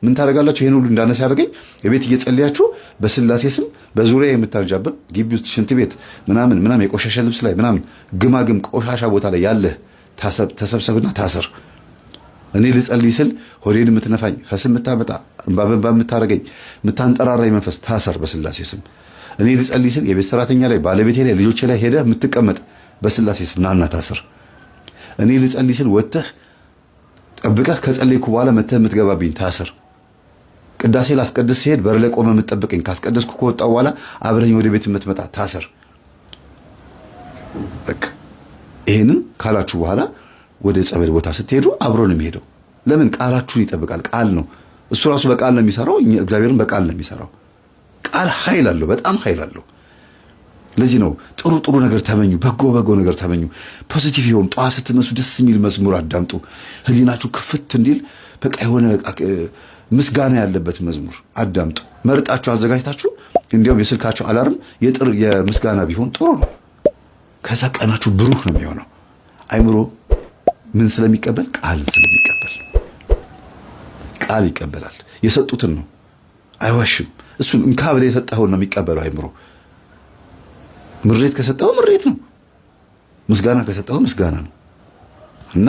ምን ታደርጋላችሁ? ይሄን ሁሉ እንዳነሳ ያደርገኝ የቤት እየጸለያችሁ በስላሴ ስም በዙሪያ የምታንጃብብ ግቢ ውስጥ ሽንት ቤት ምናምን የቆሻሻ ልብስ ላይ ምናምን ግማግም ቆሻሻ ቦታ ላይ ያለ ተሰብሰብና ታሰር። እኔ ልጸልይ ስል ሆዴን የምትነፋኝ ፈስ የምታመጣ እንባ የምታረገኝ የምታንጠራራኝ መንፈስ ታሰር በስላሴ ስም። እኔ ልጸልይ ስል የቤት ሰራተኛ ላይ ባለቤቴ ላይ ልጆቼ ላይ ሄደህ የምትቀመጥ በስላሴ ስም ናና ታሰር። እኔ ልጸልይ ስል ወጥተህ ጠብቀህ ከጸለይኩ በኋላ መተህ የምትገባብኝ ታሰር። ቅዳሴ ላስቀድስ ሲሄድ በር ላይ ቆመህ የምትጠብቀኝ ካስቀደስኩ ከወጣሁ በኋላ አብረኝ ወደ ቤት የምትመጣ ታሰር። በቃ ይሄንን ካላችሁ በኋላ ወደ ጸበል ቦታ ስትሄዱ አብሮ ነው የሚሄደው። ለምን? ቃላችሁን ይጠብቃል። ቃል ነው እሱ ራሱ በቃል ነው የሚሰራው። እግዚአብሔርን በቃል ነው የሚሰራው። ቃል ኃይል አለው፣ በጣም ኃይል አለው። ለዚህ ነው ጥሩ ነገር ተመኙ፣ በጎ ነገር ተመኙ። ፖዚቲቭ ይሁን። ጠዋት ስትነሱ ደስ የሚል መዝሙር አዳምጡ። ህሊናችሁ ክፍት እንዲል በቃ የሆነ ምስጋና ያለበት መዝሙር አዳምጡ። መርጣችሁ አዘጋጅታችሁ እንዲያውም የስልካችሁ አላርም የምስጋና ቢሆን ጥሩ ነው። ከዛ ቀናችሁ ብሩህ ነው የሚሆነው። አይምሮ ምን ስለሚቀበል? ቃልን ስለሚቀበል። ቃል ይቀበላል። የሰጡትን ነው፣ አይዋሽም። እሱን እንካ ብለህ የሰጠኸውን ነው የሚቀበለው አይምሮ። ምሬት ከሰጠው ምሬት ነው፣ ምስጋና ከሰጠው ምስጋና ነው። እና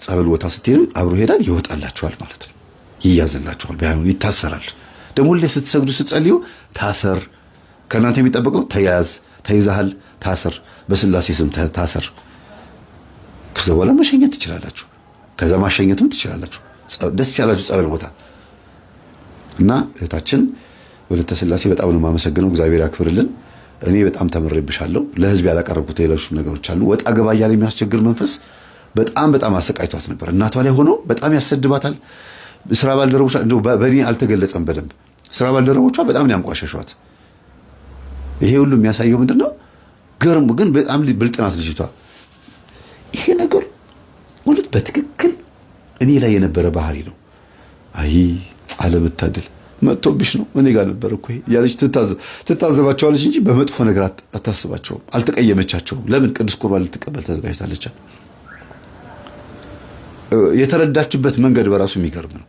ጸበል ቦታ ስትሄዱ አብሮ ይሄዳል፣ ይወጣላችኋል ማለት ነው። ይያዝላችኋል፣ ቢያኑ ይታሰራል። ደግሞ ሁሌ ስትሰግዱ ስትጸልዩ ታሰር። ከእናንተ የሚጠበቀው ተያዝ፣ ተይዛሃል፣ ታሰር፣ በስላሴ ስም ታሰር። ከዛ በኋላ መሸኘት ትችላላችሁ። ከዛ ማሸኘትም ትችላላችሁ፣ ደስ ያላችሁ ጸበል ቦታ። እና እህታችን ወለተ ስላሴ በጣም ነው የማመሰግነው። እግዚአብሔር ያክብርልን። እኔ በጣም ተምሬብሻለሁ። ለህዝብ ያላቀረብኩት ሌሎች ነገሮች አሉ። ወጣ ገባ እያለ የሚያስቸግር መንፈስ በጣም አሰቃይቷት ነበር። እናቷ ላይ ሆኖ በጣም ያሰድባታል። ስራ ባልደረቦቿ እንደው በእኔ አልተገለጸም በደንብ። ስራ ባልደረቦቿ በጣም ነው ያንቋሸሿት። ይሄ ሁሉ የሚያሳየው ምንድነው? ገርሙ ግን በጣም ብልጥ ናት ልጅቷ። ይሄ ነገር ሁለት በትክክል እኔ ላይ የነበረ ባህሪ ነው። አይ አለመታደል መጥቶብሽ ነው እኔ ጋር ነበር እኮ ያለች ትታዘባቸዋለች እንጂ በመጥፎ ነገር አታስባቸውም። አልተቀየመቻቸውም። ለምን? ቅዱስ ቁርባን ልትቀበል ተዘጋጅታለች። የተረዳችበት መንገድ በራሱ የሚገርም ነው።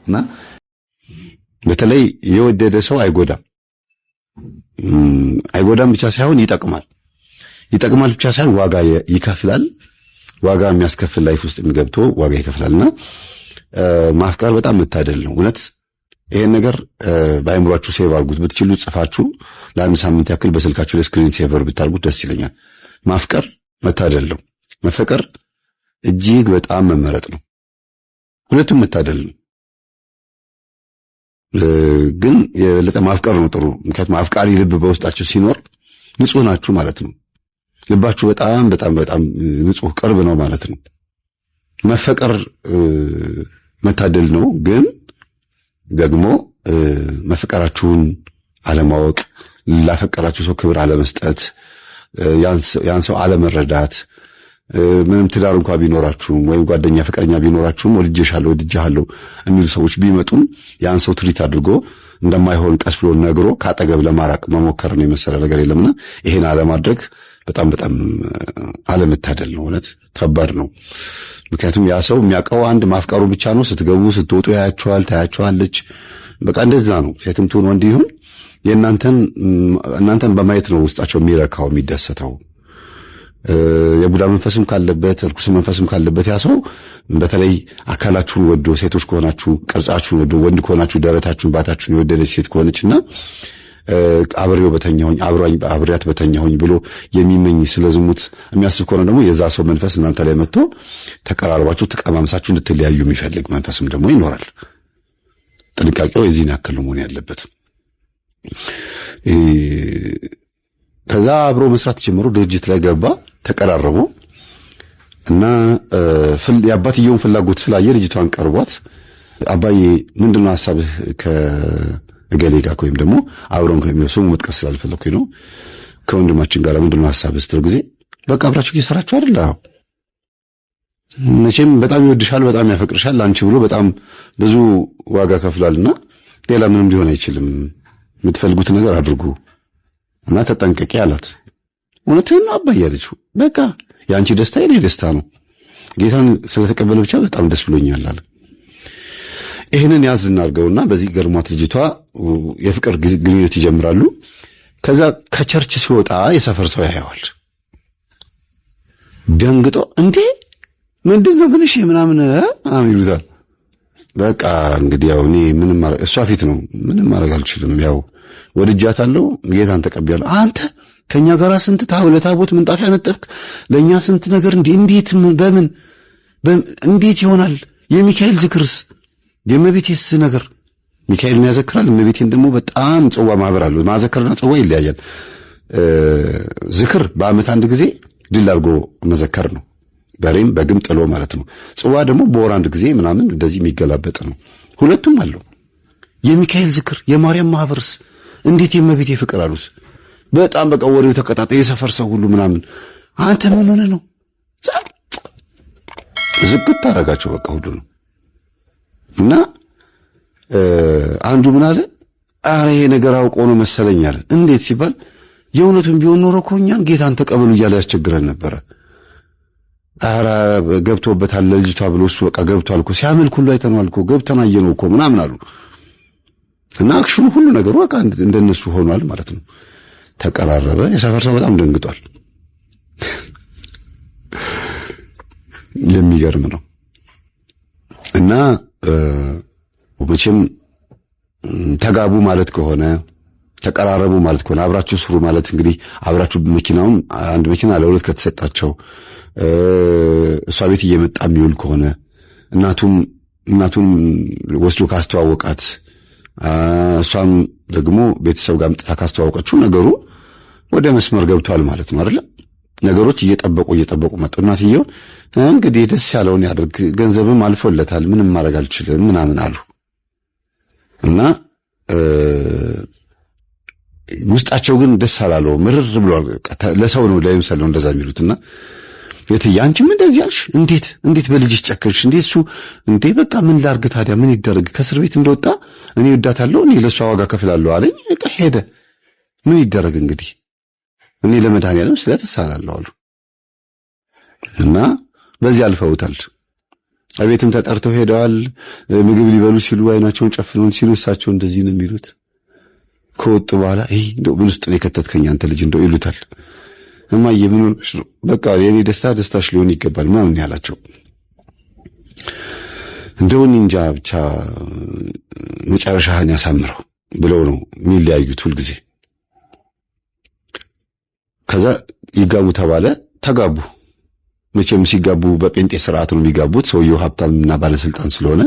እና በተለይ የወደደ ሰው አይጎዳም ብቻ ሳይሆን ይጠቅማል ብቻ ሳይሆን ዋጋ ይከፍላል። ዋጋ የሚያስከፍል ላይፍ ውስጥ የሚገብቶ ዋጋ ይከፍላልና ማፍቀር በጣም መታደል ነው። እውነት ይሄን ነገር በአይምሯችሁ ሴቭ አድርጉት። ብትችሉ ጽፋችሁ ለአንድ ሳምንት ያክል በስልካችሁ ላይ ስክሪን ሴቨር ብታርጉት ደስ ይለኛል። ማፍቀር መታደል ነው። መፈቀር እጅግ በጣም መመረጥ ነው። ሁለቱም መታደል ነው። ግን የበለጠ ማፍቀር ነው ጥሩ። ምክንያቱም አፍቃሪ ልብ በውስጣችሁ ሲኖር ንጹህ ናችሁ ማለት ነው። ልባችሁ በጣም ንጹህ ቅርብ ነው ማለት ነው። መፈቀር መታደል ነው። ግን ደግሞ መፈቀራችሁን አለማወቅ፣ ላፈቀራችሁ ሰው ክብር አለመስጠት፣ ያን ሰው አለመረዳት፣ ምንም ትዳር እንኳን ቢኖራችሁም ወይም ጓደኛ ፍቅረኛ ቢኖራችሁም ወድጄሻለሁ የሚሉ ሰዎች ቢመጡም ያን ሰው ትሪት አድርጎ እንደማይሆን ቀስ ብሎ ነግሮ ካጠገብ ለማራቅ መሞከር ነው የመሰለ ነገር የለምና ይሄን አለማድረግ በጣም አለመታደል ነው። እውነት ከባድ ነው። ምክንያቱም ያ ሰው የሚያውቀው አንድ ማፍቀሩ ብቻ ነው። ስትገቡ ስትወጡ ያያቸዋል፣ ታያቸዋለች። በቃ እንደዛ ነው። ሴትም ትሁን ወንድ ይሁን እናንተን በማየት ነው ውስጣቸው የሚረካው የሚደሰተው። የቡዳ መንፈስም ካለበት እርኩስ መንፈስም ካለበት ያ ሰው በተለይ አካላችሁን ወዶ፣ ሴቶች ከሆናችሁ ቅርጻችሁን ወዶ፣ ወንድ ከሆናችሁ ደረታችሁን ባታችሁን የወደደች ሴት ከሆነችና አብሬው በተኛሁኝ አብሬያት በተኛሁኝ ብሎ የሚመኝ ስለዝሙት የሚያስብ ከሆነ ደግሞ የዛ ሰው መንፈስ እናንተ ላይ መጥቶ ተቀራርባችሁ ተቀማምሳችሁ እንድትለያዩ የሚፈልግ መንፈስም ደግሞ ይኖራል። ጥንቃቄው የዚህን ያክል መሆን ያለበት። ከዛ አብሮ መስራት ጀመሩ። ድርጅት ላይ ገባ፣ ተቀራረቡ እና የአባትየውን ፍላጎት ስላየ ልጅቷን ቀርቧት አባዬ ምንድነው ሐሳብህ እገሌ ጋር ወይም ደግሞ አብረን ከሚወስኑ መጥቀስ ስላልፈለኩኝ ነው ከወንድማችን ጋር ምንድነው ሐሳብህ ስትለው ጊዜ በቃ አብራችሁ እየሰራችሁ አይደል? አዎ መቼም በጣም ይወድሻል፣ በጣም ያፈቅርሻል፣ አንቺ ብሎ በጣም ብዙ ዋጋ ከፍሏልና ሌላ ምንም ሊሆን አይችልም። የምትፈልጉት ነገር አድርጉ እና ተጠንቀቂ አላት። እውነትህን ነው አባዬ አለችው። በቃ የአንቺ ደስታ የኔ ደስታ ነው። ጌታን ስለተቀበለ ብቻ በጣም ደስ ብሎኛል አለ። ይህንን ያዝ እናድርገውና በዚህ ገርሟት ልጅቷ የፍቅር ግንኙነት ይጀምራሉ። ከዛ ከቸርች ሲወጣ የሰፈር ሰው ያየዋል። ደንግጦ እንዴ ምንድነው ምንሽ ምናምን ይሉታል። በቃ እንግዲህ ያው እኔ ምንም እሷ ፊት ነው ምንም ማድረግ አልችልም። ያው ወድጃታለሁ፣ ጌታን ተቀበያለሁ። አንተ ከኛ ጋር ስንት ለታቦት ምንጣፍ ያነጠፍክ ለኛ ስንት ነገር እንዴት በምን እንዴት ይሆናል? የሚካኤል ዝክርስ የእመቤቴስ ነገር ሚካኤልን ያዘክራል። እመቤቴን ደግሞ በጣም ጽዋ ማህበር አለው። ማዘከርና ጽዋ ይለያያል። ዝክር በዓመት አንድ ጊዜ ድል አድርጎ መዘከር ነው፣ በሬም በግም ጥሎ ማለት ነው። ጽዋ ደግሞ በወር አንድ ጊዜ ምናምን እንደዚህ የሚገላበጥ ነው። ሁለቱም አለው። የሚካኤል ዝክር የማርያም ማህበርስ እንዴት የእመቤቴ ፍቅር አሉት። በጣም በቃ ወሬው ተቀጣጣ። የሰፈር ሰው ሁሉ ምናምን አንተ ምን ሆነ ነው ዝግት ታረጋቸው በቃ ሁሉ ነው። እና አንዱ ምን አለ፣ አረ ይሄ ነገር አውቆ ነው መሰለኝ አለ። እንዴት ሲባል የእውነቱን ቢሆን ኖሮ እኮ እኛን ጌታን ተቀበሉ እያለ ያስቸግረን ነበረ። አረ ገብቶበታል ለልጅቷ ብሎ እሱ በቃ ገብቷል እኮ ሲያመልክ ሁሉ አይተነዋል እኮ ገብተን አየነው እኮ ምናምን አሉ። እና አክሽኑ ሁሉ ነገሩ በቃ እንደነሱ ሆኗል ማለት ነው። ተቀራረበ። የሰፈር ሰው በጣም ደንግጧል። የሚገርም ነው። እና መቼም ተጋቡ ማለት ከሆነ ተቀራረቡ ማለት ከሆነ አብራችሁ ስሩ ማለት እንግዲህ አብራችሁ መኪናውን አንድ መኪና ለሁለት ከተሰጣቸው እሷ ቤት እየመጣ የሚውል ከሆነ እናቱም ወስዶ ካስተዋወቃት እሷም ደግሞ ቤተሰብ ጋር አምጥታ ካስተዋወቀችው ነገሩ ወደ መስመር ገብቷል ማለት ነው አይደል? ነገሮች እየጠበቁ መጡ። እናትየው እንግዲህ ደስ ያለውን ያድርግ፣ ገንዘብም አልፎለታል፣ ምንም ማድረግ አልችልም ምናምን አሉ። እና ውስጣቸው ግን ደስ አላለው፣ ምርር ብሏል። ለሰው ነው ለምሳሌ እንደዛ የሚሉትና የትዬ አንቺም እንደዚህ አልሽ፣ እንዴት በልጅሽ ጨከንሽ? እንዴ እሱ እንዴ በቃ ምን ላርግ ታዲያ ምን ይደረግ? ከእስር ቤት እንደወጣ እኔ እወዳታለሁ፣ እኔ ለሷ ዋጋ ከፍላለሁ አለኝ። በቃ ሄደ። ምን ይደረግ እንግዲህ እኔ ለመድኃኒዓለም ስለተሳላለሁ አሉ። እና በዚህ አልፈውታል። አቤትም ተጠርተው ሄደዋል። ምግብ ሊበሉ ሲሉ አይናቸውን ጨፍነው ሲሉ እሳቸው እንደዚህ ነው የሚሉት። ከወጡ በኋላ እንደው ምን ውስጥ ነው የከተትከኝ አንተ ልጅ እንደው ይሉታል። እማዬ ምን ሆነሽ ነው? በቃ የኔ ደስታሽ ሊሆን ይገባል ምናምን ያላቸው። እንደው እንጃ ብቻ መጨረሻህን ያሳምረው ብለው ነው የሚለያዩት ሁልጊዜ። ከዛ ይጋቡ ተባለ። ተጋቡ። መቼም ሲጋቡ በጴንጤ ስርዓት ነው የሚጋቡት። ሰውየው ሀብታምና ባለስልጣን ስለሆነ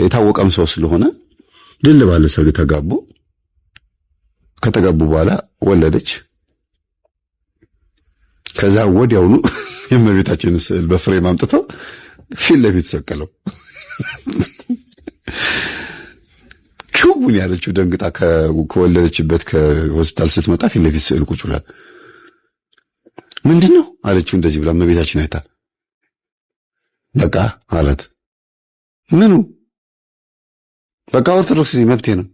የታወቀም ሰው ስለሆነ ድል ባለ ሰርግ ተጋቡ። ከተጋቡ በኋላ ወለደች። ከዛ ወዲያውኑ የእመቤታችንን ስዕል በፍሬም አምጥተው ፊት ለፊት ሰቀለው። ክውን ያለችው ደንግጣ ከወለደችበት ከሆስፒታል ስትመጣ ፊት ለፊት ስዕል ቁጭ ብሏል። ምንድነው አለችው እንደዚህ ብላ እመቤታችን አይታ። በቃ አላት። ምኑ? በቃ ኦርቶዶክስ ነኝ መብቴ ነው።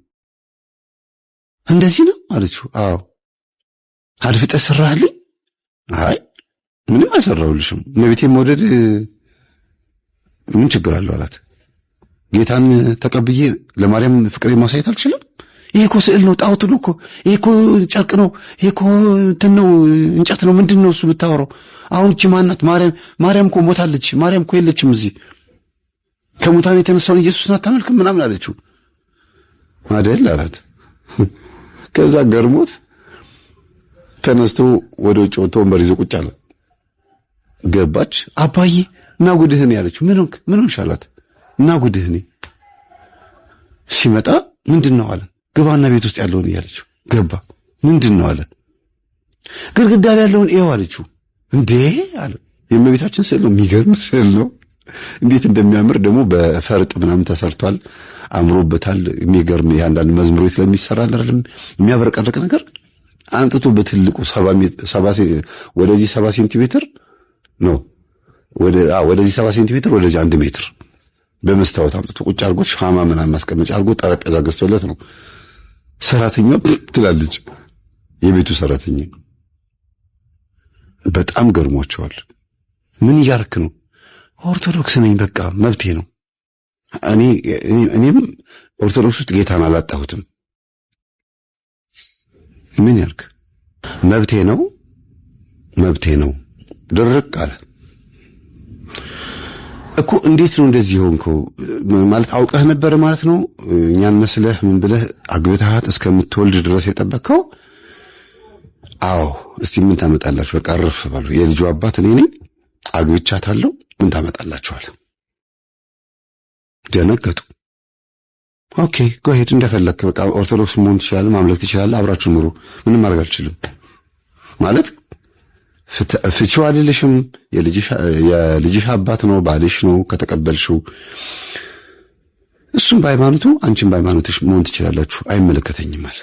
እንደዚህ ነው አለችው። አዎ። አድፍጠህ ሰራህልኝ? አይ ምንም አልሰራሁልሽም። እመቤቴን መውደድ ምን ችግር አለው አላት። ጌታን ተቀብዬ ለማርያም ፍቅሬ ማሳየት አልችልም? ይሄ እኮ ስዕል ነው፣ ጣዖት ነው እኮ። ይሄ እኮ ጨርቅ ነው፣ ይሄ እኮ እንትን ነው፣ እንጨት ነው። ምንድን ነው እሱ ብታወራው? አሁን እቺ ማናት? ማርያም እኮ ሞታለች። ማርያም እኮ የለችም እዚህ። ከሙታን የተነሳውን ኢየሱስን አታመልክም ምናምን አለችው። አይደል አላት። ከዛ ገርሞት ተነስቶ ወደ ውጭ ወጥቶ ወንበር ይዞ ቁጭ አለ። ገባች። አባዬ እና ጉድህን ያለችው። ምን ሆንሽ አላት። እና ጉድህን ሲመጣ ምንድነው አለ። ግባና ቤት ውስጥ ያለውን እያለችው ገባ። ምንድነው አለ። ግድግዳ ላይ ያለውን ኤው አለችው። እንዴ አለ። የእመቤታችን ስዕል ነው፣ የሚገርም ስዕል ነው። እንዴት እንደሚያምር ደግሞ በፈርጥ ምናምን ተሰርቷል፣ አምሮበታል። የሚገርም ያንዳንድ መዝሙሮች ለሚሰራ አይደለም የሚያበረቀርቅ ነገር አንጥቶ በትልቁ 7 ሴንቲሜትር ነው ወደዚህ 7 ሴንቲሜትር ወደዚህ 1 ሜትር በመስታወት አምጥቶ ቁጭ አድርጎ ሻማ ምናምን ማስቀመጫ አድርጎ ጠረጴዛ ገዝቶለት ነው። ሰራተኛ ትላለች፣ የቤቱ ሰራተኛ በጣም ገርሟቸዋል። ምን እያረክ ነው? ኦርቶዶክስ ነኝ በቃ መብቴ ነው። እኔም ኦርቶዶክስ ውስጥ ጌታን አላጣሁትም። ምን ያርግ? መብቴ ነው። ድርቅ አለ እኮ። እንዴት ነው እንደዚህ ሆንከው? ማለት አውቀህ ነበር ማለት ነው? እኛን መስለህ ምን ብለህ አግብተሃት እስከምትወልድ ድረስ የጠበቅከው? አዎ። እስቲ ምን ታመጣላችሁ? በቃ አረፍ ባሉ። የልጁ አባት እኔ ነኝ፣ አግብቻታለሁ፣ ምን ታመጣላችኋል? ደነገጡ። ኦኬ ጎሄድ እንደፈለክ፣ በቃ ኦርቶዶክስ መሆን ትችላለህ፣ ማምለክ ትችላለህ፣ አብራችሁ ኑሩ፣ ምንም ማድረግ አልችልም ማለት ፍቺው አልልሽም። የልጅሽ አባት ነው፣ ባልሽ ነው ከተቀበልሽው። እሱም በሃይማኖቱ አንቺም በሃይማኖትሽ መሆን ትችላላችሁ፣ አይመለከተኝም አለ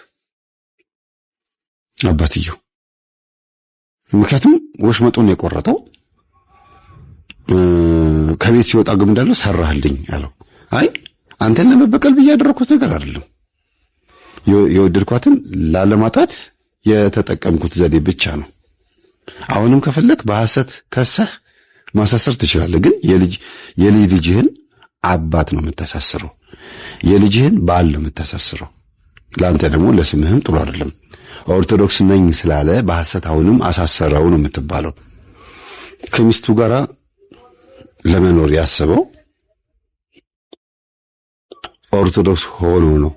አባትየው። ምክንያቱም ወሽመጡን የቆረጠው ከቤት ሲወጣ ግን እንዳለው ሰራህልኝ አለው። አይ አንተን ለመበቀል ብዬ ያደረኩት ነገር አይደለም፣ የወደድኳትን ላለማጣት የተጠቀምኩት ዘዴ ብቻ ነው። አሁንም ከፈለክ በሐሰት ከሰህ ማሳሰር ትችላለህ፣ ግን የልጅህን አባት ነው የምታሳስረው፣ የልጅህን ባል ነው የምታሳስረው። ለአንተ ደግሞ ለስምህም ጥሩ አይደለም። ኦርቶዶክስ ነኝ ስላለ በሐሰት አሁንም አሳሰረው ነው የምትባለው። ከሚስቱ ጋር ለመኖር ያሰበው ኦርቶዶክስ ሆኖ ነው።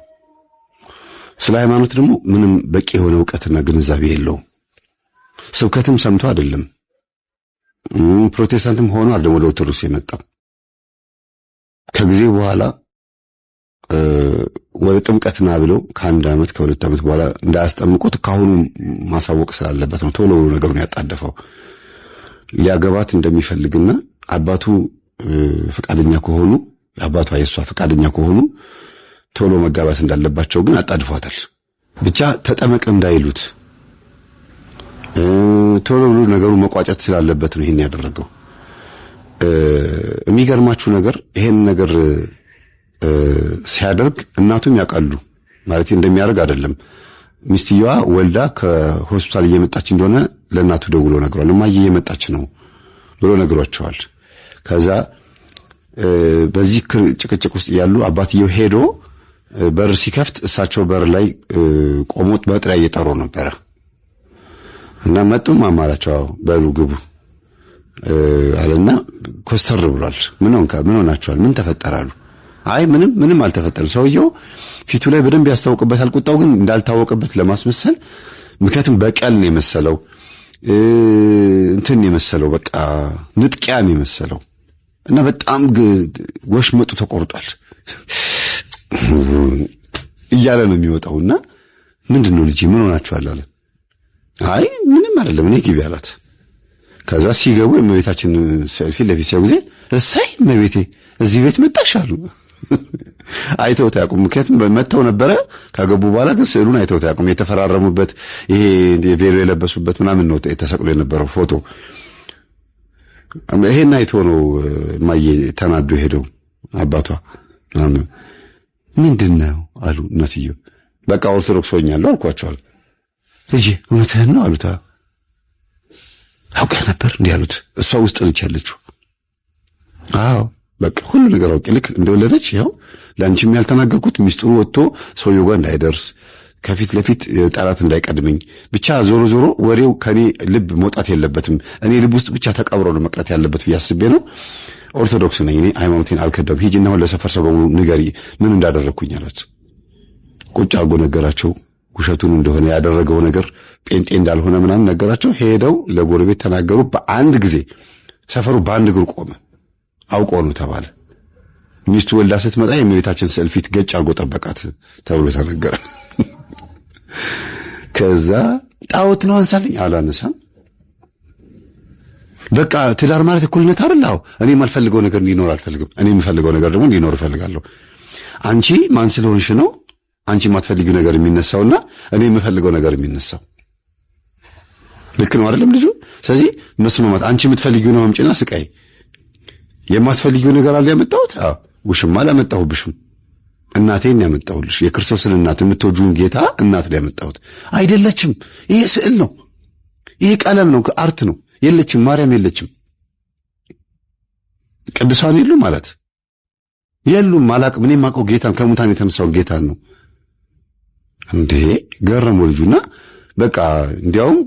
ስለ ሃይማኖት ደግሞ ምንም በቂ የሆነ ዕውቀትና ግንዛቤ የለውም። ስብከትም ሰምቶ አይደለም፣ ፕሮቴስታንትም ሆኖ አይደለም ወደ ኦርቶዶክስ የመጣው። ከጊዜ በኋላ ወደ ጥምቀትና ብለው ከአንድ ዓመት ከሁለት ዓመት በኋላ እንዳያስጠምቁት ካሁኑ ማሳወቅ ስላለበት ነው ቶሎ ነገሩን ያጣደፈው። ሊያገባት እንደሚፈልግና አባቱ ፈቃደኛ ከሆኑ አባቷ የሷ ፈቃደኛ ከሆኑ ቶሎ መጋባት እንዳለባቸው ግን አጣድፏታል። ብቻ ተጠመቅ እንዳይሉት ቶሎ ብሎ ነገሩ መቋጨት ስላለበት ነው ይሄን ያደረገው። የሚገርማችሁ ነገር ይሄን ነገር ሲያደርግ እናቱም ያውቃሉ ማለት እንደሚያደርግ አይደለም። ሚስትየዋ ወልዳ ከሆስፒታል እየመጣች እንደሆነ ለእናቱ ደውሎ ነግሯል። እማዬ እየመጣች ነው ብሎ ነግሯቸዋል። ከዛ በዚህ ጭቅጭቅ ውስጥ ያሉ አባትየው ሄዶ በር ሲከፍት እሳቸው በር ላይ ቆሞት በጥሪያ እየጠሩ ነበር እና መጡም አማራቸው በሉ ግቡ አለና ኮስተር ብሏል። ምን ሆናችኋል? ምን ተፈጠራሉ? አይ ምንም አልተፈጠረም። ሰውየው ፊቱ ላይ በደንብ ያስታውቅበታል። ቁጣው ግን እንዳልታወቀበት ለማስመሰል ምክንያቱም በቀል ነው የመሰለው እንትን የመሰለው በቃ ንጥቂያ ነው የመሰለው እና በጣም ወሽመጡ ተቆርጧል እያለ ነው የሚወጣውና ምንድነው ልጅ ምን ሆናችኋል አለ። አይ ምንም አይደለም እኔ ግቢ አላት። ከዛ ሲገቡ እመቤታችን ፊት ለፊት ሲያዩ ጊዜ እሰይ እመቤቴ እዚህ ቤት መጣሽ አሉ። አይተውት አያውቁም። ምክንያቱም መተው ነበረ ካገቡ በኋላ ግን ስዕሉን አይተውት አያውቁም። የተፈራረሙበት ይሄ ቬሎ የለበሱበት ምናምን ነው ተሰቅሎ የነበረው ፎቶ። ይሄን አይቶ ነው ማየ ተናዶ ሄደው አባቷ ምንድነው አሉ እናትየው። በቃ ኦርቶዶክስ ሆኛለሁ አልኳቸዋል። ልጄ እውነትህን ነው አሉታ። አውቀህ ነበር እንዲህ አሉት። እሷ ውስጥ ነች ያለችው። አዎ በቃ ሁሉ ነገር አውቄ ልክ እንደወለደች ያው ለአንቺም ያልተናገርኩት ሚስጥሩ ወጥቶ ሰውየው ጋር እንዳይደርስ ከፊት ለፊት ጠላት እንዳይቀድመኝ ብቻ ዞሮ ወሬው ከኔ ልብ መውጣት የለበትም እኔ ልብ ውስጥ ብቻ ተቀብሮ ነው መቅረት ያለበት ብያስቤ ነው። ኦርቶዶክስ ነኝ እኔ ሃይማኖቴን አልከዳም። ሂጂና አሁን ለሰፈር ሰው በሙሉ ንገሪ ምን እንዳደረኩኝ አለች። ቁጭ አርጎ ነገራቸው ውሸቱን እንደሆነ ያደረገው ነገር ጴንጤ እንዳልሆነ ምናምን ነገራቸው። ሄደው ለጎረቤት ተናገሩ። በአንድ ጊዜ ሰፈሩ በአንድ እግሩ ቆመ። አውቆ ነው ተባለ። ሚስቱ ወልዳ ስትመጣ የእመቤታችን ስዕል ፊት ገጭ አርጎ ጠበቃት ተብሎ ተነገረ። ከዛ ጣዖት ነው አንሳልኝ አላነሳም። በቃ ትዳር ማለት እኩልነት አይደል? አዎ እኔ የማልፈልገው ነገር እንዲኖር አልፈልግም። እኔ የምፈልገው ነገር ደግሞ እንዲኖር እፈልጋለሁ። አንቺ ማን ስለሆንሽ ነው አንቺ የማትፈልጊው ነገር የሚነሳውና እኔ የምፈልገው ነገር የሚነሳው? ልክ ነው አይደለም ልጁ? ስለዚህ መስማማት። አንቺ የምትፈልጊው ነው አምጪና ስቃይ። የማትፈልጊው ነገር አለ ያመጣሁት? አዎ ውሽማ አላመጣሁብሽም። እናቴን ያመጣሁልሽ። የክርስቶስን እናት የምትወጂውን ጌታ እናት ላይ ያመጣሁት አይደለችም። ይሄ ስዕል ነው። ይሄ ቀለም ነው፣ አርት ነው። የለችም ማርያም የለችም። ቅዱሳን የሉ ማለት የሉም አላቅም። እኔ የማውቀው ጌታን ከሙታን የተነሳውን ጌታን ነው እንዴ። ገረመው ልጁና በቃ እንዲያውም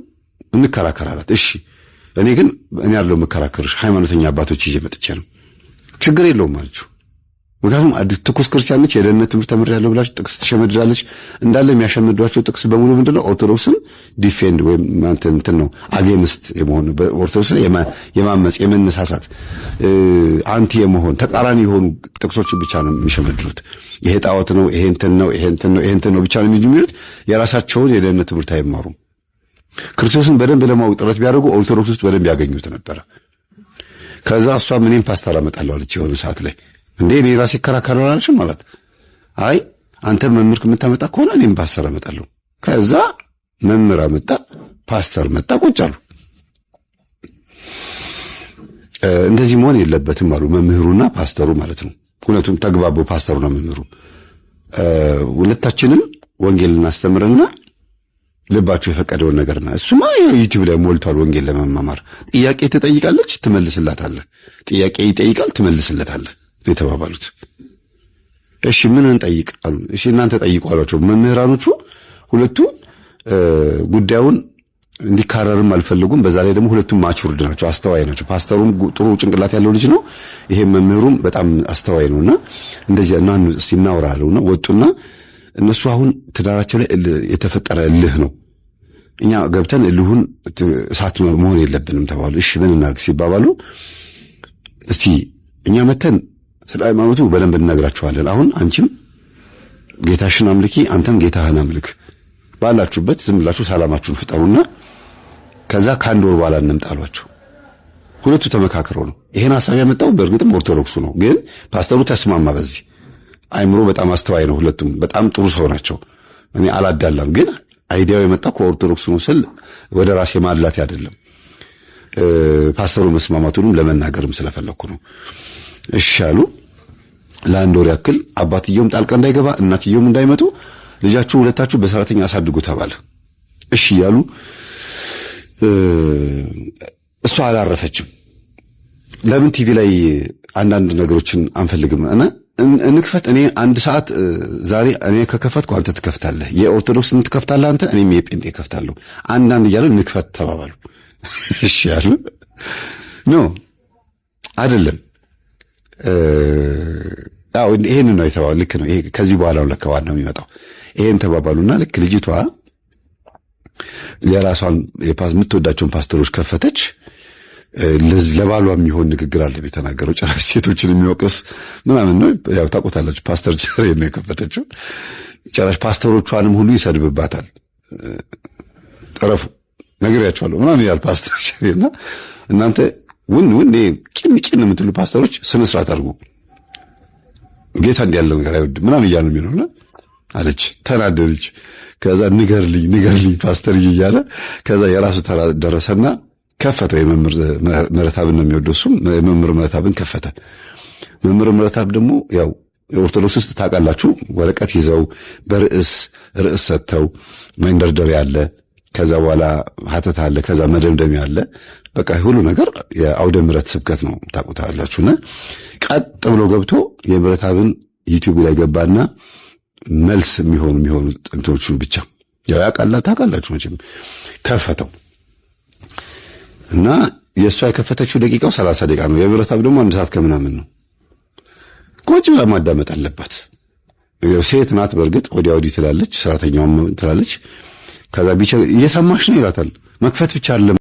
እንከራከራላት። እሺ እኔ ያለው መከራከርሽ ሃይማኖተኛ አባቶች ይዤ መጥቼ ነው። ችግር የለውም አለችው። ምክንያቱም ትኩስ ክርስቲያን ነች። የደህንነት ትምህርት ተምሬያለሁ ብላች ጥቅስ ትሸመድዳለች። እንዳለ የሚያሸመዷቸው ጥቅስ በሙሉ ምንድነው? ኦርቶዶክስን ዲፌንድ ወይም እንትን ነው አጌንስት የመሆን ኦርቶዶክስን የማመጽ የመነሳሳት አንቲ የመሆን ተቃራኒ የሆኑ ጥቅሶችን ብቻ ነው የሚሸመድዱት። ይሄ ጣዖት ነው፣ ይሄ እንትን ነው፣ ይሄ እንትን ነው፣ ይሄ እንትን ነው ብቻ ነው የሚሉት። የራሳቸውን የደህንነት ትምህርት አይማሩም። ክርስቶስን በደንብ ለማወቅ ጥረት ቢያደርጉ ኦርቶዶክስ ውስጥ በደንብ ያገኙት ነበር። ከዛ እሷ እኔም ፓስተር አመጣለሁ አለች የሆነ ሰዓት ላይ። እንዴ እኔ ራሴ እከራከራለሁ አልሽም ማለት አይ አንተ መምህር የምታመጣ ከሆነ እኔም ፓስተር አመጣለሁ። ከዛ መምህር አመጣ፣ ፓስተር መጣ፣ ቁጭ አሉ። እንደዚህ መሆን የለበትም አሉ መምህሩና ፓስተሩ ማለት ነው። ሁለቱም ተግባቡ፣ ፓስተሩና መምህሩ። ሁለታችንም ወንጌል እናስተምርና ልባችሁ የፈቀደውን ነገርና እሱማ ዩቲዩብ ላይ ሞልቷል ወንጌል ለመማማር። ጥያቄ ትጠይቃለች፣ ትመልስላታለህ። ጥያቄ ይጠይቃል፣ ትመልስለታለህ የተባባሉት። እሺ ምን እንጠይቅ አሉ። እሺ እናንተ ጠይቁ አሏቸው መምህራኖቹ። ሁለቱ ጉዳዩን እንዲካረርም አልፈልጉም። በዛ ላይ ደግሞ ሁለቱም ማቹርድ ናቸው፣ አስተዋይ ናቸው። ፓስተሩም ጥሩ ጭንቅላት ያለው ልጅ ነው፣ ይሄ መምህሩም በጣም አስተዋይ ነውና እንደዚህ እና ሲናወራ አለውና ወጡና እነሱ አሁን ትዳራቸው ላይ የተፈጠረ እልህ ነው። እኛ ገብተን እልሁን እሳት መሆን የለብንም ተባሉ። እሺ ምን እናድርግ ሲባባሉ እስቲ እኛ መተን ስለ ሃይማኖቱ በደንብ እንነግራችኋለን። አሁን አንቺም ጌታሽን አምልኪ፣ አንተም ጌታህን አምልክ። ባላችሁበት ዝም ብላችሁ ሰላማችሁን ፍጠሩና ከዛ ከአንድ ወር በኋላ እንምጣሏቸው። ሁለቱ ተመካክረው ነው ይሄን ሐሳብ ያመጣው። በእርግጥም ኦርቶዶክሱ ነው፣ ግን ፓስተሩ ተስማማ። በዚህ አይምሮ በጣም አስተዋይ ነው። ሁለቱም በጣም ጥሩ ሰው ናቸው። እኔ አላዳላም፣ ግን አይዲያው የመጣው ከኦርቶዶክሱ ነው ስል ወደ ራሴ ማላት አይደለም። ፓስተሩ መስማማቱንም ለመናገርም ስለፈለኩ ነው። እሺ አሉ። ለአንድ ወር ያክል አባትየውም ጣልቃ እንዳይገባ እናትየውም እንዳይመጡ ልጃችሁ ሁለታችሁ በሰራተኛ አሳድጉ ተባለ። እሺ ያሉ። እሷ አላረፈችም። ለምን ቲቪ ላይ አንዳንድ ነገሮችን አንፈልግም እና እንክፈት። እኔ አንድ ሰዓት ዛሬ እኔ ከከፈትኩ አንተ ትከፍታለህ፣ የኦርቶዶክስን ትከፍታለህ አንተ፣ እኔም የጴንጤ ከፍታለሁ። አንዳንድ እያሉ እንክፈት ተባባሉ። እሺ ያሉ። ኖ አይደለም አው ይሄን ነው የተባለው። ልክ ነው። ይሄ ከዚህ በኋላ ነው ለካ ዋናው የሚመጣው። ይሄን ተባባሉና ልክ ልጅቷ የራሷን የምትወዳቸውን ፓስተሮች ከፈተች። ለባሏ የሚሆን ንግግር አለ የተናገረው። ጭራሽ ሴቶችን የሚወቅስ ምናምን ነው። ያው ታውቁታላችሁ፣ ፓስተር ቸሬ ነው የከፈተችው። ጭራሽ ፓስተሮቿንም ሁሉ ይሰድብባታል። ጠረፉ ነግሬያቸዋለሁ ምናምን ያል ፓስተር ቸሬና እናንተ ውን ቂም የምትሉ ፓስተሮች ስነ ስርዓት አድርጉ፣ ጌታ እንዲያለ ነገር አይወድም ምናምን እያሉ የሚሆነውና አለች። ተናደደች። ከዛ ንገርልኝ ፓስተር እያለ ከዛ የራሱ ተራ ደረሰና ከፈተ። የመምህር ምረታብን ነው የሚወደው እሱም የመምህር ምረታብን ከፈተ። መምህር ምረታብ ደግሞ ያው የኦርቶዶክስ ውስጥ ታውቃላችሁ፣ ወረቀት ይዘው በርዕስ ሰጥተው መንደርደሪያ አለ፣ ከዛ በኋላ ሀተታ አለ፣ ከዛ መደምደሚያ አለ። በቃ ሁሉ ነገር የአውደ ምሕረት ስብከት ነው ታውቁታላችሁና ቀጥ ብሎ ገብቶ የምረታብን ዩቲዩብ ላይ ገባና መልስ የሚሆኑ ጥንቶቹን ብቻ ያው ታውቃላችሁ መቼም ከፈተው እና የእሷ የከፈተችው ደቂቃው 30 ደቂቃ ነው። የምረታብ ደግሞ 1 ሰዓት ከምናምን ነው። ቁጭ ብላ ማዳመጥ አለባት። ሴት ናት በእርግጥ ወዲያ ወዲህ ትላለች፣ ሰራተኛውም ትላለች። ከዛ እየሰማሽ ነው ይላታል። መክፈት ብቻ አይደለም